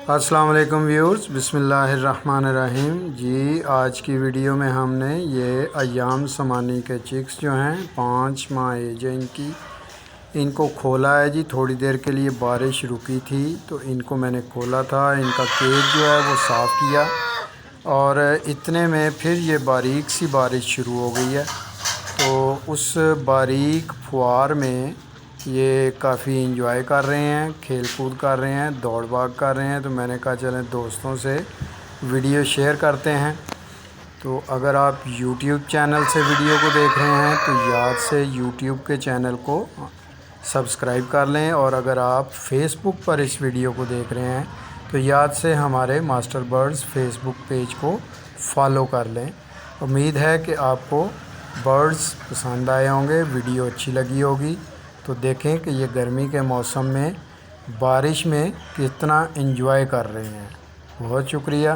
अस्सलाम वालेकुम व्यूअर्स, बिस्मिल्लाहिर्रहमानिर्रहीम। जी, आज की वीडियो में हमने ये अय्याम समानी के चिक्स जो हैं 5 माह एज है इनको खोला है। जी, थोड़ी देर के लिए बारिश रुकी थी तो इनको मैंने खोला था। इनका केज जो है वो साफ़ किया और इतने में फिर ये बारीक सी बारिश शुरू हो गई है। तो उस बारीक फुहार में ये काफ़ी इंजॉय कर रहे हैं, खेल कूद कर रहे हैं, दौड़ भाग कर रहे हैं। तो मैंने कहा चलें दोस्तों से वीडियो शेयर करते हैं। तो अगर आप YouTube चैनल से वीडियो को देख रहे हैं तो याद से YouTube के चैनल को सब्सक्राइब कर लें, और अगर आप Facebook पर इस वीडियो को देख रहे हैं तो याद से हमारे मास्टर बर्ड्स फेसबुक पेज को फॉलो कर लें। उम्मीद है कि आपको बर्ड्स पसंद आए होंगे, वीडियो अच्छी लगी होगी। तो देखें कि ये गर्मी के मौसम में बारिश में कितना एंजॉय कर रहे हैं। बहुत शुक्रिया।